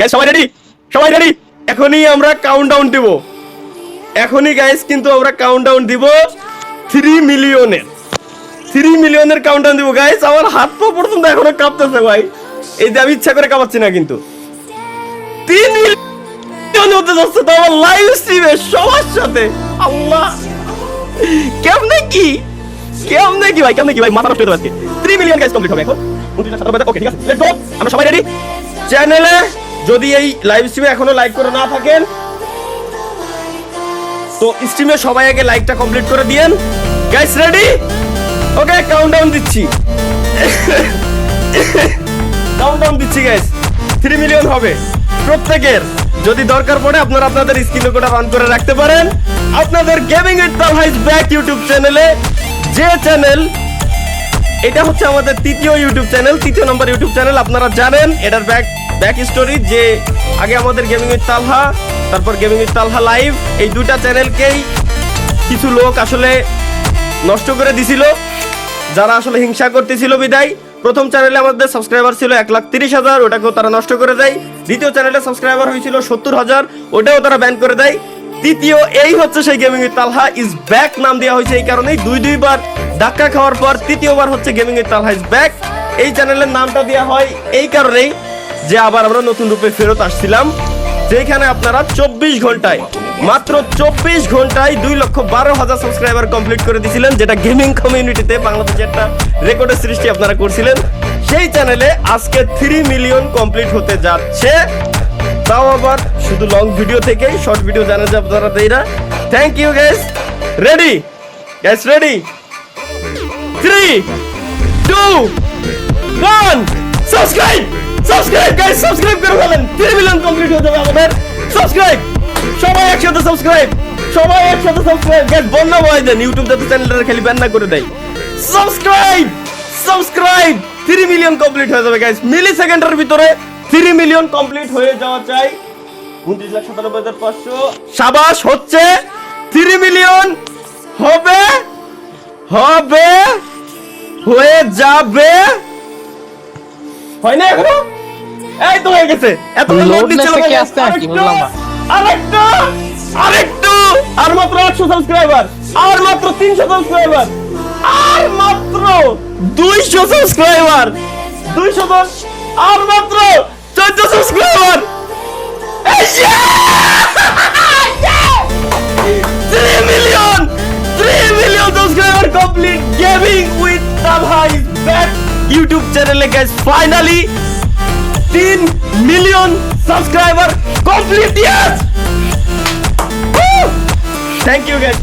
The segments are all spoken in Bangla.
গাইস সবাই রেডি? সবাই রেডি? এখনই আমরা কাউন্টডাউন দিব। এখনই গাইস কিন্তু আমরা কাউন্টডাউন দিব 3 মিলিয়নের। 3 মিলিয়নের কাউন্টডাউন দিব গাইস। আমার হাত পা পর্যন্ত এখনো কাঁপতেছে ভাই। এই যে আমি ইচ্ছা করে কাঁপাচ্ছি না কিন্তু 3 মিলিয়ন হতে যাচ্ছে তো আমার লাইভ স্ট্রিমে সবার সাথে। আল্লাহ কেমনে কি ভাই, কেমনে কি ভাই, মাথা নষ্ট হয়ে যাচ্ছে। 3 মিলিয়ন গাইস কমপ্লিট হবে এখন। 29,000 ওকে ঠিক আছে, লেটস গো। আমরা সবাই রেডি? চ্যানেলে যদি এই লাইভ স্ট্রিমে এখনো লাইক করে না থাকেন তো স্ট্রিমে সবাই আগে লাইকটা কমপ্লিট করে দিয়েন। Guys ready? ওকে কাউন্টডাউন দিচ্ছি। কাউন্টডাউন দিচ্ছি গাইস। 3 মিলিয়ন হবে প্রত্যেকের। যদি দরকার পড়ে আপনারা আপনাদের স্ক্রিনে কোডটা রান করে রাখতে পারেন আপনাদের gaming with Talha is back YouTube চ্যানেলে। যে চ্যানেল এটা হচ্ছে আমাদের তৃতীয় ইউটিউব চ্যানেল, তৃতীয় নম্বর ইউটিউব চ্যানেল। আপনারা জানেন এটার ব্যাক স্টোরি যে আগে আমাদের গেমিং উইথ তালহা, তারপর গেমিং উইথ তালহা লাইভ, এই দুইটা চ্যানেলকেই কিছু লোক আসলে নষ্ট করে দিছিল, যারা আসলে হিংসা করতেছিল বিদায়। প্রথম চ্যানেলে আমাদের সাবস্ক্রাইবার ছিল 1,30,000, ওটাকেও তারা নষ্ট করে দেয়। দ্বিতীয় চ্যানেলে সাবস্ক্রাইবার হয়েছিল 70,000, ওটাও তারা ব্যান করে দেয়। তৃতীয় এই হচ্ছে সেই gaming with Talha is back নাম দেওয়া হয়েছে এই কারণেই। দুইবার ধাক্কা খাওয়ার পর তৃতীয়বার হচ্ছে gaming with Talha is back. এই চ্যানেলের নামটা দেওয়া হয় এই কারণেই যে আবার আমরা নতুন রূপে ফেরত আসছিলাম, যেখানে আপনারা 24 ঘন্টায়, মাত্র 24 ঘন্টায় 2,12,000 সাবস্ক্রাইবার কমপ্লিট করে দিয়েছিলেন, যেটা গেমিং কমিউনিটিতে বাংলাদেশে একটা রেকর্ডের সৃষ্টি আপনারা করছিলেন। সেই চ্যানেলে আজকে 3 মিলিয়ন কমপ্লিট হতে যাচ্ছে, তাও আবার শুধু লং ভিডিও থেকেই, শর্ট ভিডিও জানা যায় আপনারা দেইরা। Thank you guys. Ready guys? Ready? 3 2 1 subscribe guys, subscribe করে ফেলেন। 3 মিলিয়ন কমপ্লিট হয়ে যাবে আমাদের। সাবস্ক্রাইব সবাই একসাথে, সাবস্ক্রাইব সবাই একসাথে, সাবস্ক্রাইব গাইস। বন্ধ করে দেন ইউটিউব যাতে চ্যানেলটা খালি ব্যান না করে দেয়। সাবস্ক্রাইব 3 মিলিয়ন কমপ্লিট হয়ে যাবে গাইস। মিলি সেকেন্ডের ভিতরে 3 মিলিয়ন কমপ্লিট হয়ে যাওয়া চাই। 29,97,500 শাবাশ, হচ্ছে 3 মিলিয়ন হবে হয়ে যাবে। হয় না এখনো? এই তো হয়ে গেছে। এত লোড নিচ্ছে কি আসছে নাকি বললাম। আরেকটু আর মাত্র 800 সাবস্ক্রাইবার, আর মাত্র 300 সাবস্ক্রাইবার, আর মাত্র 200 সাবস্ক্রাইবার, 210, আর মাত্র 14 subscriber. 3 million subscriber complete. Gaming with Talha is back YouTube চ্যানেলে guys. Finally 3 million subscriber complete. Yes, thank you guys,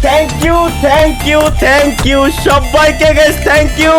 thank you সবাইকে গাইস, থ্যাংক ইউ।